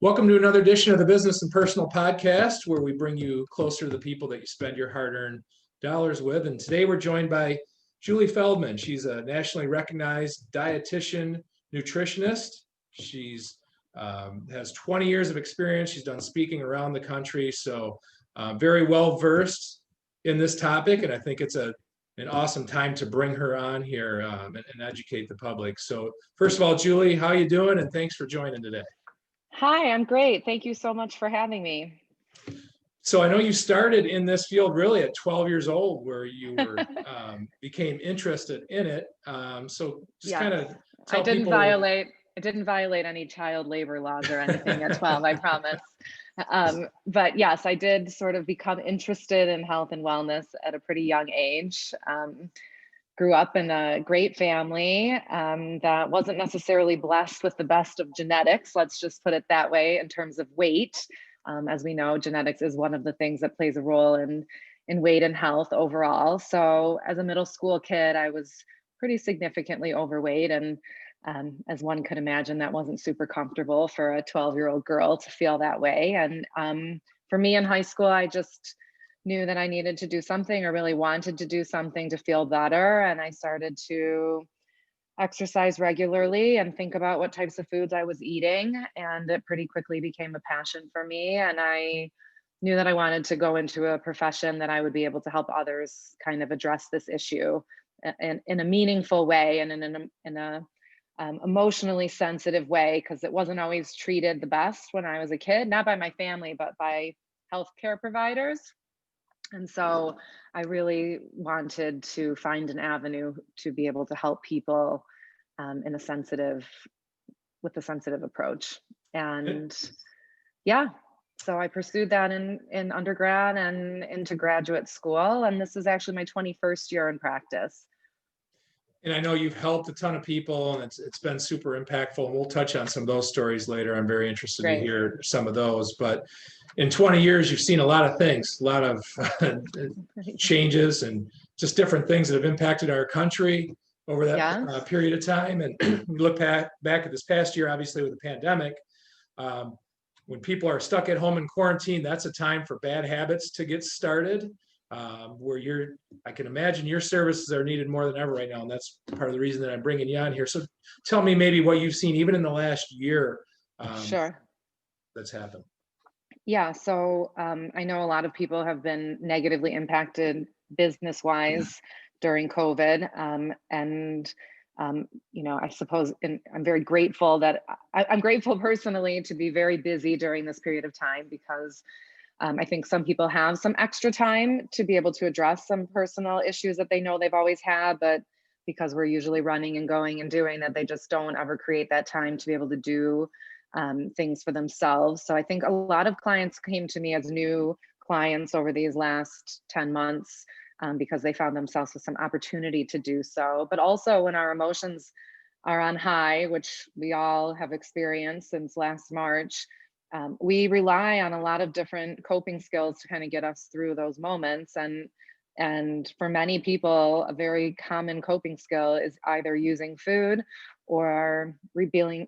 Welcome to another edition of the Business and Personal Podcast, where we bring you closer to the people that you spend your hard-earned dollars with. And today we're joined by Julie Feldman. She's a nationally recognized dietitian, nutritionist. She's has 20 years of experience. She's done speaking around the country, so very well versed in this topic. And I think it's an awesome time to bring her on here and educate the public. So first of all, Julie, how you doing? And thanks for joining today. Hi, I'm great. Thank you so much for having me. So I know you started in this field really at 12 years old, where you were became interested in it. So just Yes. kind of tell I didn't people. violate any child labor laws or anything at 12, I promise. But yes, I did sort of become interested in health and wellness at a pretty young age. Grew up in a great family that wasn't necessarily blessed with the best of genetics, let's just put it that way, in terms of weight. As we know, genetics is one of the things that plays a role in weight and health overall. So as a middle school kid, I was pretty significantly overweight. And as one could imagine, that wasn't super comfortable for a 12-year-old girl to feel that way. And for me in high school, I just knew that I needed to do something, or really wanted to do something to feel better. And I started to exercise regularly and think about what types of foods I was eating. And it pretty quickly became a passion for me. And I knew that I wanted to go into a profession that I would be able to help others kind of address this issue in a meaningful way and in a emotionally sensitive way, because it wasn't always treated the best when I was a kid, not by my family, but by healthcare providers. And so I really wanted to find an avenue to be able to help people with a sensitive approach. And yeah, so I pursued that in undergrad and into graduate school. And this is actually my 21st year in practice. And I know you've helped a ton of people, and it's been super impactful. And we'll touch on some of those stories later. I'm very interested to hear some of those. But in 20 years, you've seen a lot of things, a lot of changes, and just different things that have impacted our country over that period of time. And we look back at this past year, obviously with the pandemic. When people are stuck at home in quarantine, that's a time for bad habits to get started. Where I can imagine your services are needed more than ever right now. And that's part of the reason that I'm bringing you on here. So tell me maybe what you've seen even in the last year. Sure. That's happened. Yeah. So I know a lot of people have been negatively impacted business-wise during COVID. I suppose I'm very grateful that I'm grateful personally to be very busy during this period of time, because I think some people have some extra time to be able to address some personal issues that they know they've always had, but because we're usually running and going and doing that, they just don't ever create that time to be able to do things for themselves. So I think a lot of clients came to me as new clients over these last 10 months because they found themselves with some opportunity to do so. But also when our emotions are on high, which we all have experienced since last March, we rely on a lot of different coping skills to kind of get us through those moments. And for many people, a very common coping skill is either using food or being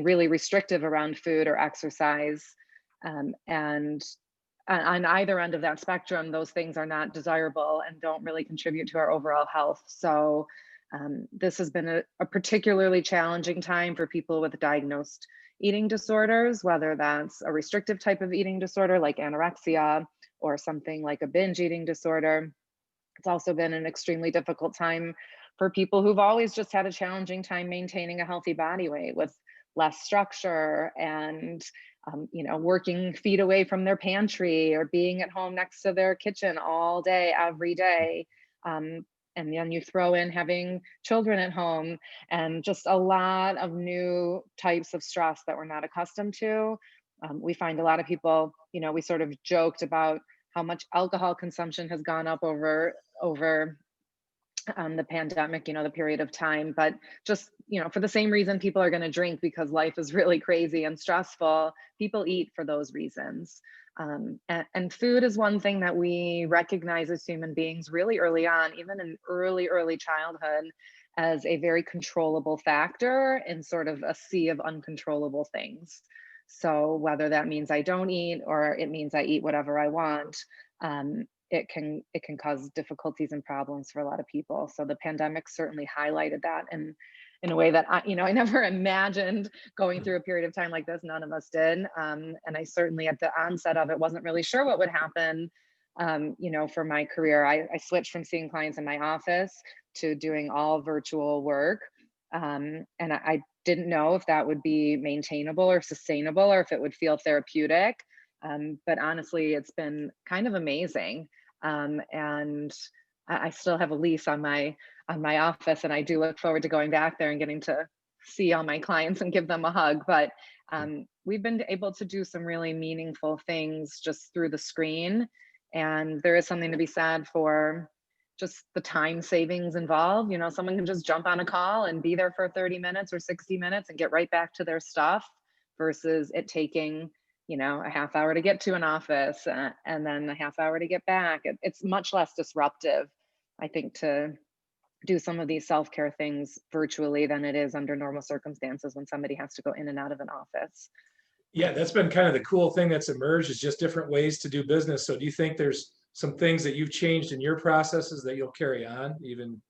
really restrictive around food or exercise. And on either end of that spectrum, those things are not desirable and don't really contribute to our overall health. So this has been a particularly challenging time for people with diagnosed eating disorders, whether that's a restrictive type of eating disorder like anorexia or something like a binge eating disorder. It's also been an extremely difficult time for people who've always just had a challenging time maintaining a healthy body weight with less structure and working feet away from their pantry or being at home next to their kitchen all day, every day. And then you throw in having children at home and just a lot of new types of stress that we're not accustomed to. We find a lot of people, we sort of joked about how much alcohol consumption has gone up over the pandemic, the period of time, but just, for the same reason people are going to drink because life is really crazy and stressful, people eat for those reasons. And food is one thing that we recognize as human beings really early on, even in early childhood, as a very controllable factor in sort of a sea of uncontrollable things. So whether that means I don't eat or it means I eat whatever I want, it can cause difficulties and problems for a lot of people. So the pandemic certainly highlighted that, and in a way that I never imagined going through a period of time like this. None of us did, and I certainly at the onset of it wasn't really sure what would happen. For my career, I switched from seeing clients in my office to doing all virtual work, and I didn't know if that would be maintainable or sustainable or if it would feel therapeutic. But honestly, it's been kind of amazing. And I still have a lease on my office, and I do look forward to going back there and getting to see all my clients and give them a hug. But we've been able to do some really meaningful things just through the screen. And there is something to be said for just the time savings involved. Someone can just jump on a call and be there for 30 minutes or 60 minutes and get right back to their stuff versus it taking a half hour to get to an office and then a half hour to get back. It's much less disruptive, I think, to do some of these self-care things virtually than it is under normal circumstances when somebody has to go in and out of an office. Yeah, that's been kind of the cool thing that's emerged, is just different ways to do business. So do you think there's some things that you've changed in your processes that you'll carry on even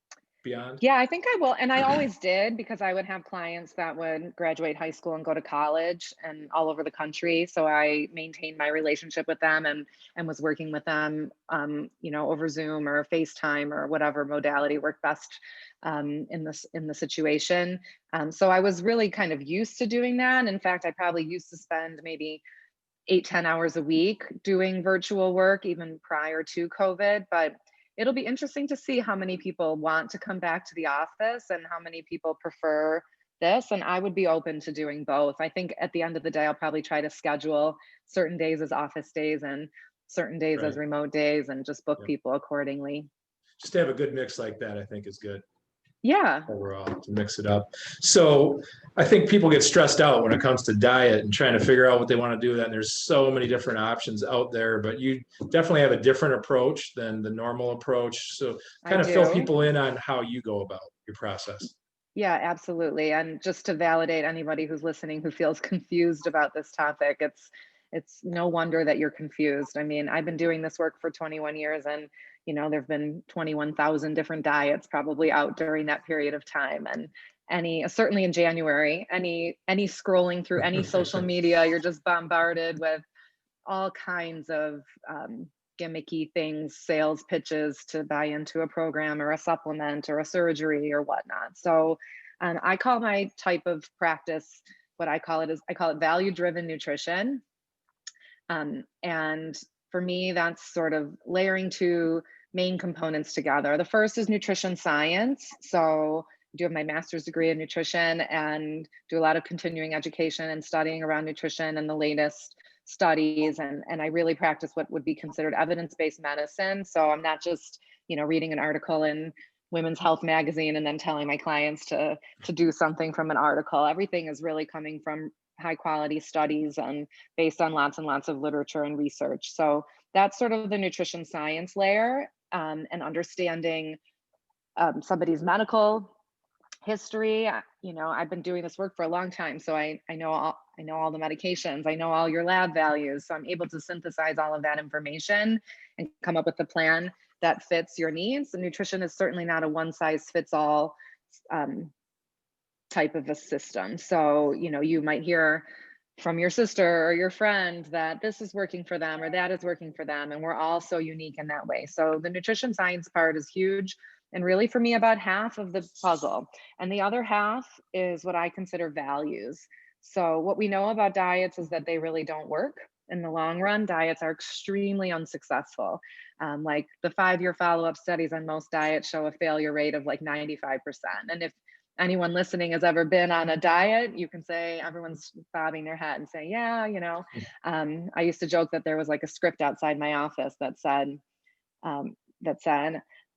beyond? Yeah, I think I will. And I always did, because I would have clients that would graduate high school and go to college and all over the country. So I maintained my relationship with them and was working with them, over Zoom or FaceTime or whatever modality worked best in the situation. So I was really kind of used to doing that. In fact, I probably used to spend maybe 8-10 hours a week doing virtual work even prior to COVID. But it'll be interesting to see how many people want to come back to the office and how many people prefer this. And I would be open to doing both. I think at the end of the day, I'll probably try to schedule certain days as office days and certain days as Right. remote days and just book Yep. people accordingly. Just to have a good mix like that, I think is good Yeah. overall, to mix it up. So I think people get stressed out when it comes to diet and trying to figure out what they want to do. And there's so many different options out there, but you definitely have a different approach than the normal approach. So I kind of fill do. people in on how you go about your process. Yeah, absolutely. And just to validate anybody who's listening who feels confused about this topic, it's no wonder that you're confused. I mean, I've been doing this work for 21 years, and there've been 21,000 different diets probably out during that period of time. And certainly in January, any scrolling through any social media, you're just bombarded with all kinds of gimmicky things, sales pitches to buy into a program or a supplement or a surgery or whatnot. So I call my type of practice, what I call it value-driven nutrition. And for me, that's sort of layering two main components together. The first is nutrition science. So I do have my master's degree in nutrition and do a lot of continuing education and studying around nutrition and the latest studies. And I really practice what would be considered evidence-based medicine. So I'm not just, reading an article in Women's Health magazine and then telling my clients to do something from an article. Everything is really coming from high quality studies and based on lots and lots of literature and research. So that's sort of the nutrition science layer, and understanding somebody's medical history. I've been doing this work for a long time, so I know all the medications, I know all your lab values, so I'm able to synthesize all of that information and come up with a plan that fits your needs. And nutrition is certainly not a one size fits all type of a system. So you might hear from your sister or your friend that this is working for them or that is working for them, and we're all so unique in that way. So the nutrition science part is huge, and really for me about half of the puzzle. And the other half is what I consider values. So what we know about diets is that they really don't work. In the long run, diets are extremely unsuccessful. Like the 5-year follow-up studies on most diets show a failure rate of like 95%. And if anyone listening has ever been on a diet, you can say everyone's bobbing their head and saying, yeah, I used to joke that there was like a script outside my office that said,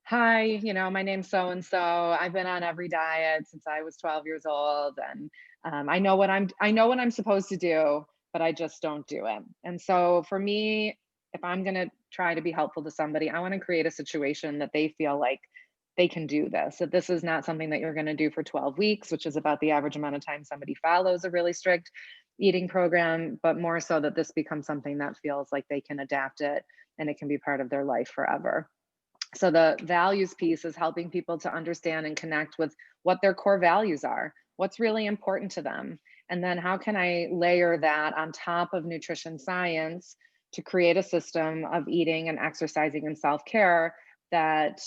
hi, my name's so-and-so. I've been on every diet since I was 12 years old. And I know what I'm supposed to do, but I just don't do it. And so for me, if I'm going to try to be helpful to somebody, I want to create a situation that they feel like they can do this. That this is not something that you're going to do for 12 weeks, which is about the average amount of time somebody follows a really strict eating program, but more so that this becomes something that feels like they can adapt it and it can be part of their life forever. So the values piece is helping people to understand and connect with what their core values are, what's really important to them. And then how can I layer that on top of nutrition science to create a system of eating and exercising and self-care that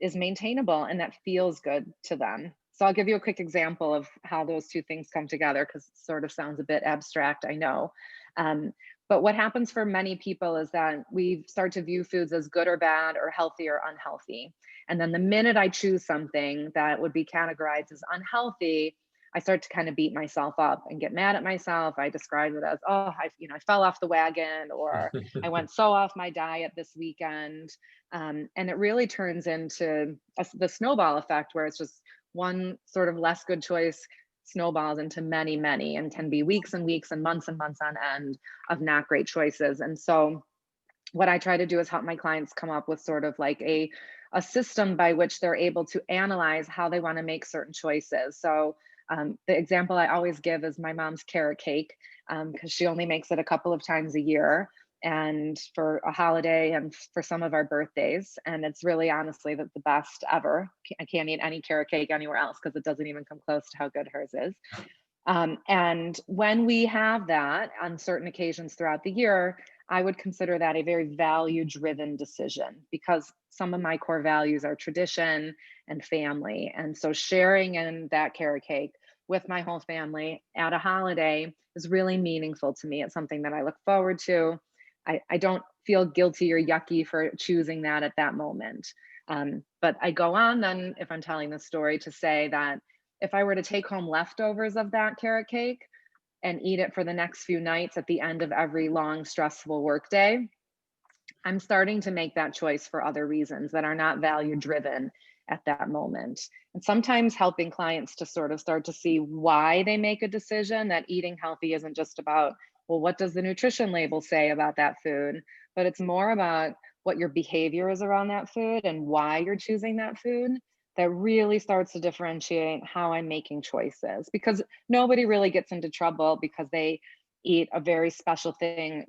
is maintainable and that feels good to them. So I'll give you a quick example of how those two things come together, because it sort of sounds a bit abstract, I know. Um, but what happens for many people is that we start to view foods as good or bad or healthy or unhealthy. And then the minute I choose something that would be categorized as unhealthy, I start to kind of beat myself up and get mad at myself. I describe it as, oh, I fell off the wagon, or I went so off my diet this weekend. And it really turns into the snowball effect, where it's just one sort of less good choice snowballs into many, many, and can be weeks and weeks and months on end of not great choices. And so what I try to do is help my clients come up with sort of like a system by which they're able to analyze how they want to make certain choices. So the example I always give is my mom's carrot cake, because she only makes it a couple of times a year, and for a holiday and for some of our birthdays. And it's really honestly the best ever. I can't eat any carrot cake anywhere else because it doesn't even come close to how good hers is. And when we have that on certain occasions throughout the year, I would consider that a very value-driven decision, because some of my core values are tradition and family. And so sharing in that carrot cake with my whole family at a holiday is really meaningful to me. It's something that I look forward to. I don't feel guilty or yucky for choosing that at that moment. But I go on then, if I'm telling the story, to say that if I were to take home leftovers of that carrot cake and eat it for the next few nights at the end of every long, stressful workday, I'm starting to make that choice for other reasons that are not value driven at that moment. And sometimes helping clients to sort of start to see why they make a decision, that eating healthy isn't just about, well, what does the nutrition label say about that food? But it's more about what your behavior is around that food and why you're choosing that food, that really starts to differentiate how I'm making choices. Because nobody really gets into trouble because they eat a very special thing,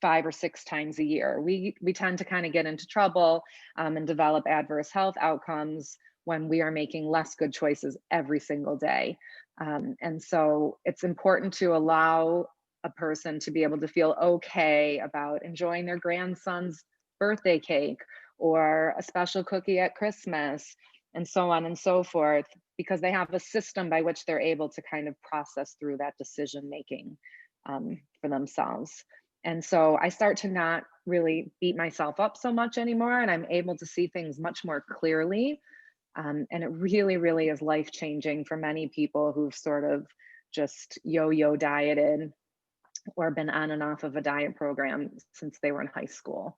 5 or 6 times a year. We tend to kind of get into trouble and develop adverse health outcomes when we are making less good choices every single day. And so it's important to allow a person to be able to feel okay about enjoying their grandson's birthday cake or a special cookie at Christmas, and so on and so forth, because they have a system by which they're able to kind of process through that decision making for themselves. And so I start to not really beat myself up so much anymore, and I'm able to see things much more clearly. And it really, really is life changing for many people who've sort of just yo-yo dieted or been on and off of a diet program since they were in high school.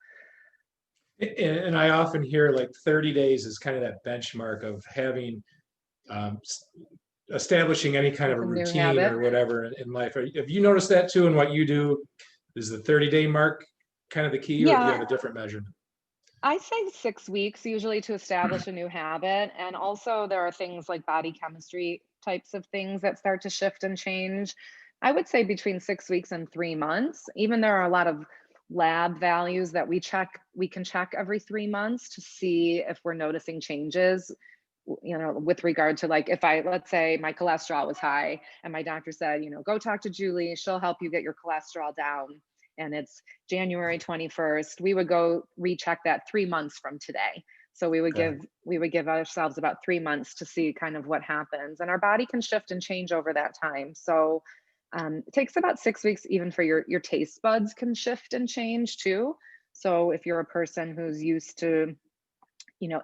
And I often hear like 30 days is kind of that benchmark of having establishing any kind of a routine or whatever in life. Have you noticed that too in what you do? Is the 30-day mark kind of the key, or do you have a different measurement? I say 6 weeks usually to establish a new habit. And also there are things like body chemistry types of things that start to shift and change. I would say between 6 weeks and 3 months. Even there are a lot of lab values that we can check every 3 months to see if we're noticing changes, with regard to, like, if let's say my cholesterol was high and my doctor said, go talk to Julie, she'll help you get your cholesterol down. And it's January 21st, we would go recheck that 3 months from today. So we would give ourselves about 3 months to see kind of what happens, and our body can shift and change over that time. So it takes about 6 weeks even for your taste buds can shift and change too. So if you're a person who's used to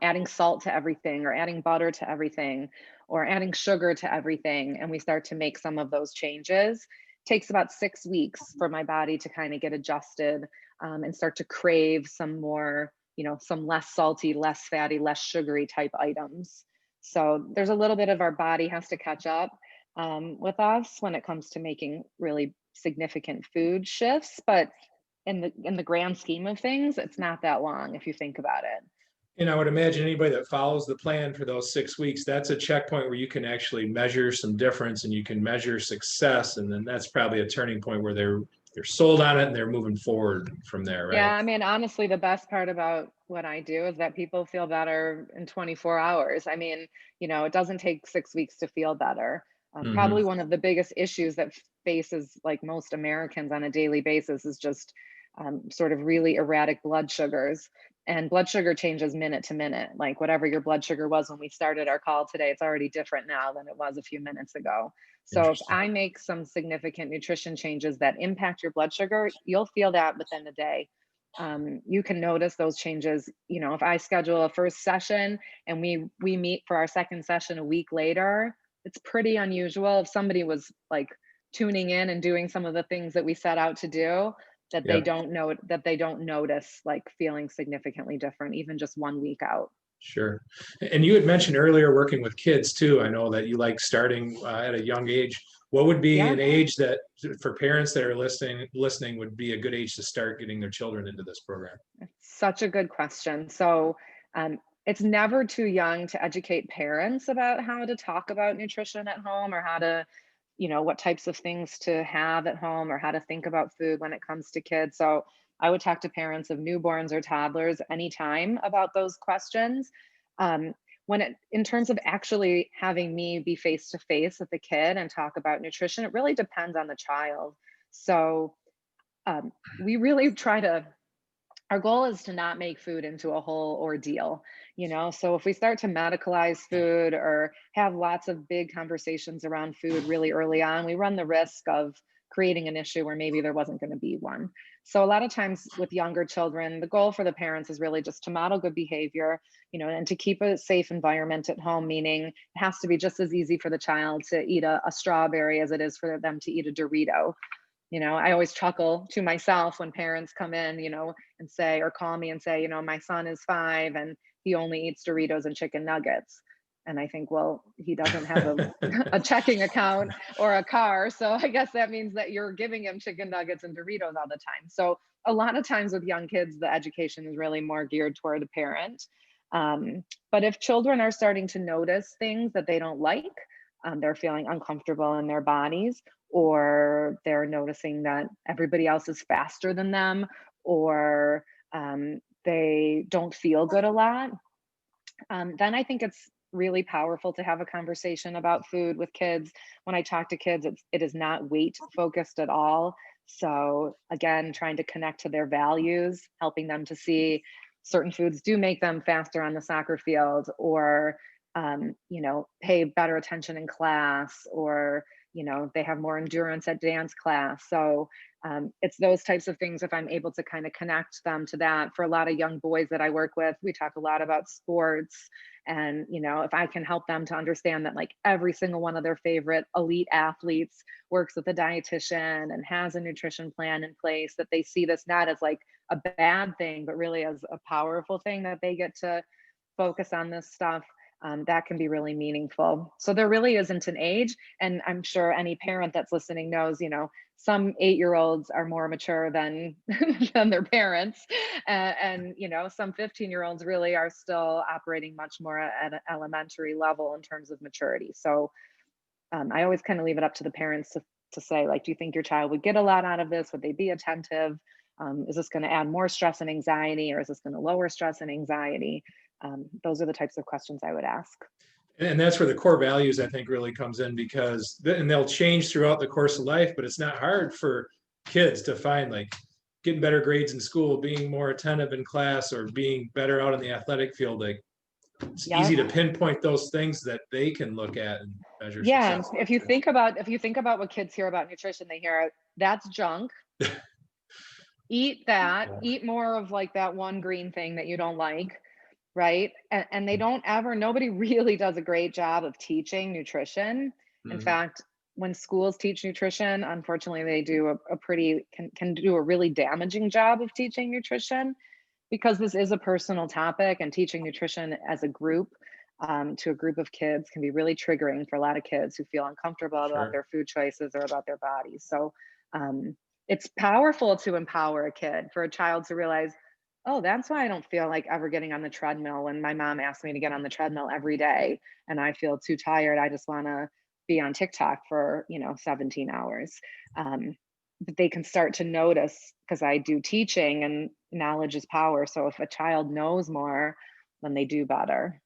adding salt to everything, or adding butter to everything, or adding sugar to everything, and we start to make some of those changes, takes about 6 weeks for my body to kind of get adjusted and start to crave some more, some less salty, less fatty, less sugary type items. So there's a little bit of our body has to catch up with us when it comes to making really significant food shifts. But in the grand scheme of things, it's not that long if you think about it. And I would imagine anybody that follows the plan for those 6 weeks, that's a checkpoint where you can actually measure some difference and you can measure success. And then that's probably a turning point where they're sold on it and they're moving forward from there, Yeah, right? I mean, honestly, the best part about what I do is that people feel better in 24 hours. I mean, it doesn't take 6 weeks to feel better. Hmm. Probably one of the biggest issues that faces like most Americans on a daily basis is just sort of really erratic blood sugars. And blood sugar changes minute to minute. Like whatever your blood sugar was when we started our call today, it's already different now than it was a few minutes ago. So if Interesting. I make some significant nutrition changes that impact your blood sugar, you'll feel that within a day. You can notice those changes. If I schedule a first session and we meet for our second session a week later, it's pretty unusual if somebody was like tuning in and doing some of the things that we set out to do, that they Yep. don't know that they don't notice like feeling significantly different even just 1 week out. Sure. And you had mentioned earlier working with kids too. I know that you like starting at a young age. What would be Yeah. an age that for parents that are listening would be a good age to start getting their children into this program? Such a good question. So, it's never too young to educate parents about how to talk about nutrition at home, or how to, what types of things to have at home, or how to think about food when it comes to kids. So, I would talk to parents of newborns or toddlers anytime about those questions. Um, in terms of actually having me be face to face with the kid and talk about nutrition, it really depends on the child. So, we really try to our goal is to not make food into a whole ordeal, so if we start to medicalize food or have lots of big conversations around food really early on, we run the risk of creating an issue where maybe there wasn't going to be one. So a lot of times with younger children, the goal for the parents is really just to model good behavior, and to keep a safe environment at home, meaning it has to be just as easy for the child to eat a strawberry as it is for them to eat a Dorito. I always chuckle to myself when parents come in, and say, or call me and say, my son is 5 and he only eats Doritos and chicken nuggets. And I think, well, he doesn't have a checking account or a car. So I guess that means that you're giving him chicken nuggets and Doritos all the time. So a lot of times with young kids, the education is really more geared toward the parent. But if children are starting to notice things that they don't like, they're feeling uncomfortable in their bodies, or they're noticing that everybody else is faster than them, or they don't feel good a lot, then I think it's really powerful to have a conversation about food with kids. When I talk to kids, it is not weight focused at all. So again, trying to connect to their values, helping them to see certain foods do make them faster on the soccer field, or pay better attention in class, or they have more endurance at dance class. So it's those types of things. If I'm able to kind of connect them to that, for a lot of young boys that I work with, we talk a lot about sports. And if I can help them to understand that like every single one of their favorite elite athletes works with a dietitian and has a nutrition plan in place, that they see this not as like a bad thing, but really as a powerful thing, that they get to focus on this stuff, that can be really meaningful. So there really isn't an age. And I'm sure any parent that's listening knows, some 8-year-olds are more mature than than their parents, and some 15-year-olds really are still operating much more at an elementary level in terms of maturity. So I always kind of leave it up to the parents to say, like, do you think your child would get a lot out of this? Would they be attentive? Is this going to add more stress and anxiety, or is this going to lower stress and anxiety? Those are the types of questions I would ask. And that's where the core values, I think, really comes in, because and they'll change throughout the course of life, but it's not hard for kids to find like getting better grades in school, being more attentive in class, or being better out in the athletic field. Like it's Yeah. easy to pinpoint those things that they can look at and measure Yeah. And success. if you think about what kids hear about nutrition, they hear that's junk. Eat that, Yeah. eat more of like that one green thing that you don't like. Right. And they don't ever, nobody really does a great job of teaching nutrition. In Mhm. fact, when schools teach nutrition, unfortunately, they do a pretty, can do a really damaging job of teaching nutrition, because this is a personal topic, and teaching nutrition as a group, to a group of kids, can be really triggering for a lot of kids who feel uncomfortable about Sure. their food choices or about their bodies. So it's powerful to empower a kid, for a child to realize Oh, that's why I don't feel like ever getting on the treadmill when my mom asks me to get on the treadmill every day and I feel too tired. I just want to be on TikTok for, 17 hours. Um, but they can start to notice because I do teaching and knowledge is power. So if a child knows more, then they do better.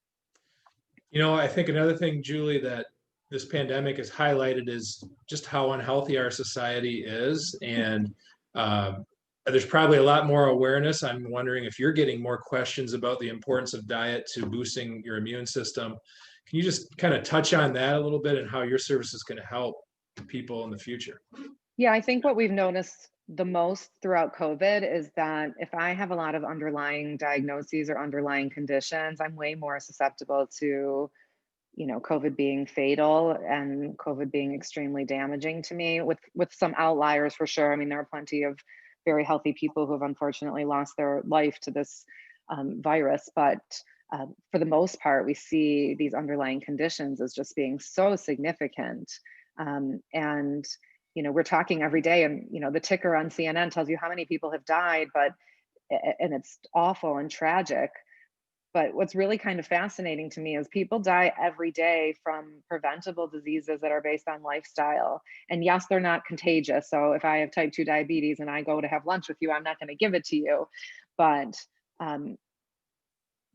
I think another thing, Julie, that this pandemic has highlighted is just how unhealthy our society is. And there's probably a lot more awareness. I'm wondering if you're getting more questions about the importance of diet to boosting your immune system. Can you just kind of touch on that a little bit and how your service is going to help people in the future? Yeah, I think what we've noticed the most throughout COVID is that if I have a lot of underlying diagnoses or underlying conditions, I'm way more susceptible to, COVID being fatal and COVID being extremely damaging to me with some outliers for sure. I mean, there are plenty of very healthy people who have unfortunately lost their life to this virus, but for the most part, we see these underlying conditions as just being so significant. And we're talking every day, and the ticker on CNN tells you how many people have died, and it's awful and tragic. But what's really kind of fascinating to me is people die every day from preventable diseases that are based on lifestyle. And yes, they're not contagious. So if I have type 2 diabetes and I go to have lunch with you, I'm not going to give it to you. But um,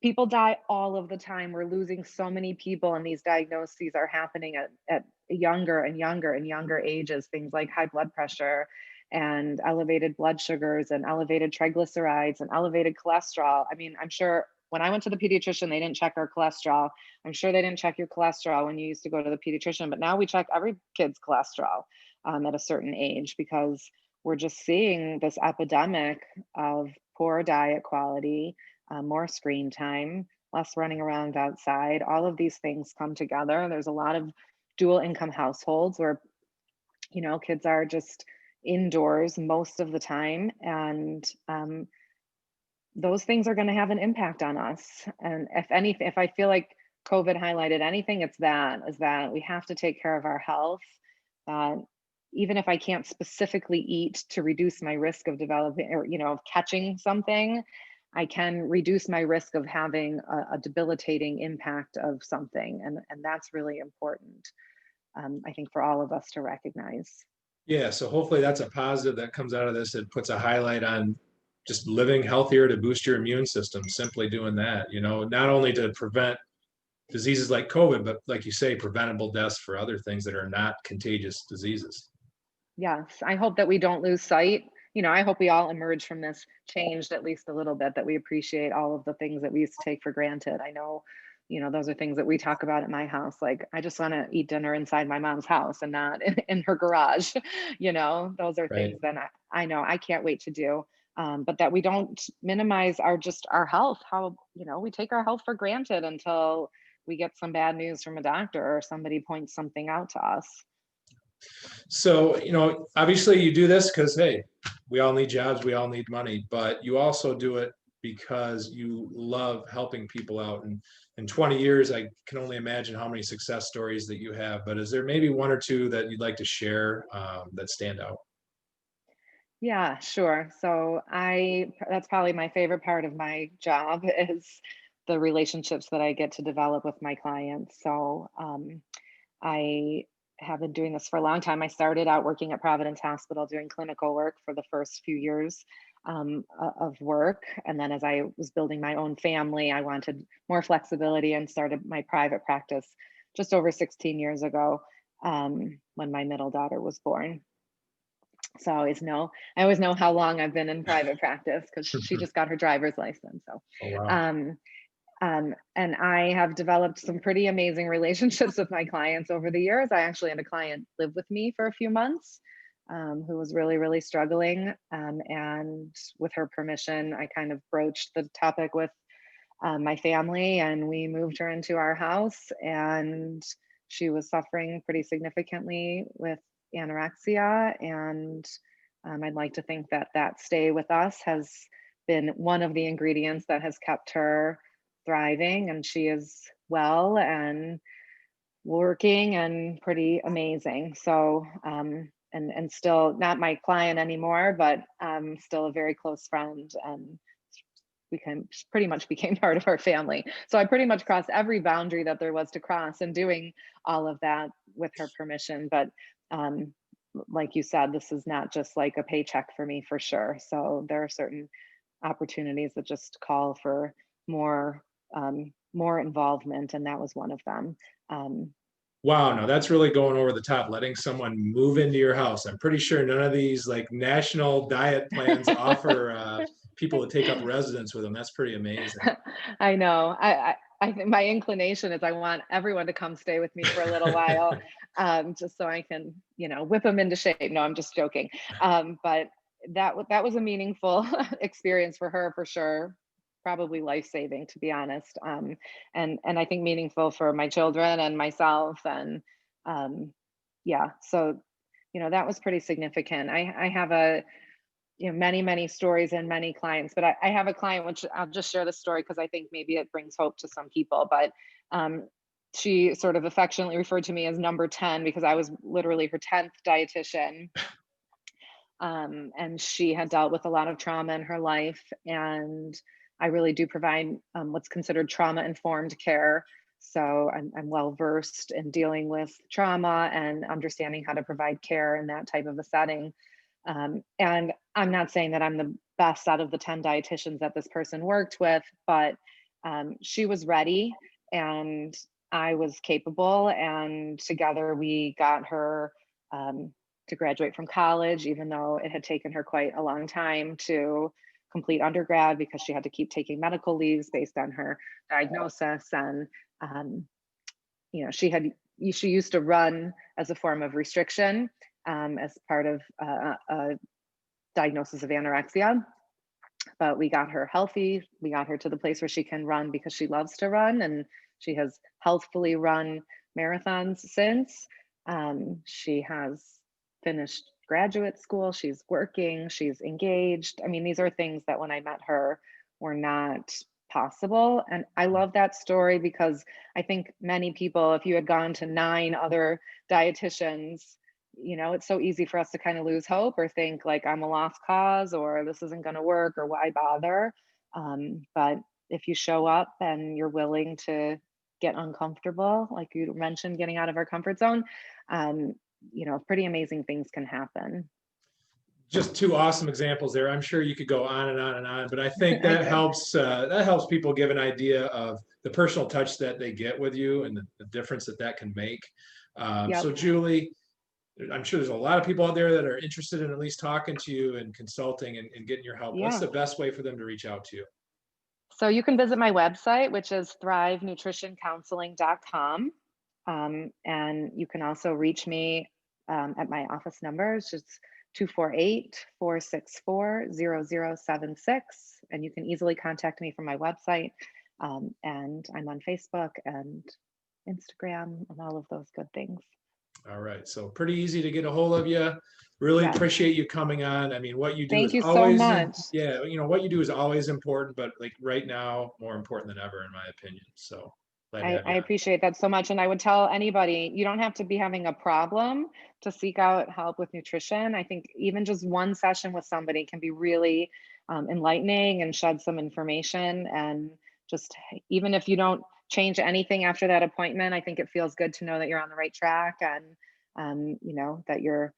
people die all of the time. We're losing so many people, and these diagnoses are happening at younger and younger and younger ages. Things like high blood pressure and elevated blood sugars and elevated triglycerides and elevated cholesterol. I mean, I'm sure when I went to the pediatrician, they didn't check our cholesterol. I'm sure they didn't check your cholesterol when you used to go to the pediatrician, but now we check every kid's cholesterol at a certain age, because we're just seeing this epidemic of poor diet quality, more screen time, less running around outside. All of these things come together. There's a lot of dual income households where, kids are just indoors most of the time. And those things are going to have an impact on us. And if I feel like COVID highlighted anything, is that we have to take care of our health. That even if I can't specifically eat to reduce my risk of developing or, of catching something, I can reduce my risk of having a debilitating impact of something. And that's really important, I think, for all of us to recognize. Yeah, so hopefully that's a positive that comes out of this. It puts a highlight on just living healthier to boost your immune system, simply doing that, not only to prevent diseases like COVID, but like you say, preventable deaths for other things that are not contagious diseases. Yes, I hope that we don't lose sight. I hope we all emerge from this changed at least a little bit, that we appreciate all of the things that we used to take for granted. I know, those are things that we talk about at my house. Like, I just want to eat dinner inside my mom's house and not in her garage. Those are Right. things that I know I can't wait to do. But that we don't minimize our health, how, we take our health for granted until we get some bad news from a doctor or somebody points something out to us. So, obviously you do this because, hey, we all need jobs, we all need money, but you also do it because you love helping people out. And in 20 years, I can only imagine how many success stories that you have, but is there maybe one or two that you'd like to share that stand out? Yeah, sure. So that's probably my favorite part of my job is the relationships that I get to develop with my clients. So I have been doing this for a long time. I started out working at Providence Hospital doing clinical work for the first few years of work. And then as I was building my own family, I wanted more flexibility and started my private practice just over 16 years ago, when my middle daughter was born. So I always know how long I've been in private practice because she just got her driver's license. So, Oh, wow. um, and I have developed some pretty amazing relationships with my clients over the years. I actually had a client live with me for a few months, who was really, really struggling. And with her permission, I kind of broached the topic with my family, and we moved her into our house. And she was suffering pretty significantly with anorexia. And I'd like to think that that stay with us has been one of the ingredients that has kept her thriving. And she is well and working and pretty amazing. So, and still not my client anymore, but still a very close friend and pretty much became part of our family. So I pretty much crossed every boundary that there was to cross, and doing all of that with her permission. But like you said, this is not just like a paycheck for me, for sure. So there are certain opportunities that just call for more more involvement, and that was one of them. Wow, no, that's really going over the top, letting someone move into your house. I'm pretty sure none of these like national diet plans offer people to take up residence with them. That's pretty amazing. I know. I think my inclination is I want everyone to come stay with me for a little while, just so I can, whip them into shape. No, I'm just joking. But that was a meaningful experience for her, for sure. Probably life-saving, to be honest. And I think meaningful for my children and myself. And yeah, so that was pretty significant. I have many stories and many clients, but I have a client, which I'll just share the story because I think maybe it brings hope to some people. But she sort of affectionately referred to me as number 10 because I was literally her 10th dietitian. And she had dealt with a lot of trauma in her life, and I really do provide what's considered trauma-informed care. So I'm well versed in dealing with trauma and understanding how to provide care in that type of a setting. And I'm not saying that I'm the best out of the 10 dietitians that this person worked with, but she was ready and I was capable, and together we got her to graduate from college, even though it had taken her quite a long time to complete undergrad because she had to keep taking medical leaves based on her diagnosis. And she used to run as a form of restriction as part of a diagnosis of anorexia. But we got her healthy. We got her to the place where she can run because she loves to run, and she has healthfully run marathons since. She has finished graduate school. She's working. She's engaged. I mean, these are things that when I met her were not possible. And I love that story because I think many people, if you had gone to 9 other dietitians, it's so easy for us to kind of lose hope or think like I'm a lost cause or this isn't going to work or why bother. But if you show up and you're willing to get uncomfortable, like you mentioned, getting out of our comfort zone, pretty amazing things can happen. Just 2 awesome examples there. I'm sure you could go on and on and on, but I think that helps people give an idea of the personal touch that they get with you and the difference that can make. Yep. So Julie, I'm sure there's a lot of people out there that are interested in at least talking to you and consulting and getting your help. What's the best way for them to reach out to you? So you can visit my website, which is thrivenutritioncounseling.com. And you can also reach me at my office number. It's just 248-464-0076. And you can easily contact me from my website. And I'm on Facebook and Instagram and all of those good things. All right. So pretty easy to get a hold of you. Really appreciate you coming on. I mean, what you do Thank you always, so much. what you do is always important, but like right now, more important than ever, in my opinion. So I appreciate that so much. And I would tell anybody, you don't have to be having a problem to seek out help with nutrition. I think even just one session with somebody can be really enlightening and shed some information. And just even if you don't change anything after that appointment, I think it feels good to know that you're on the right track and, that you're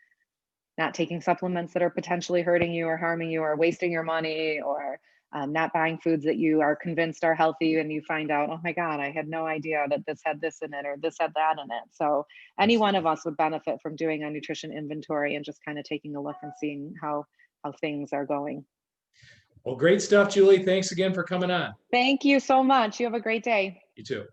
not taking supplements that are potentially hurting you or harming you or wasting your money, or not buying foods that you are convinced are healthy and you find out, oh my God, I had no idea that this had this in it or this had that in it. So any one of us would benefit from doing a nutrition inventory and just kind of taking a look and seeing how things are going. Well, great stuff, Julie. Thanks again for coming on. Thank you so much. You have a great day. You too.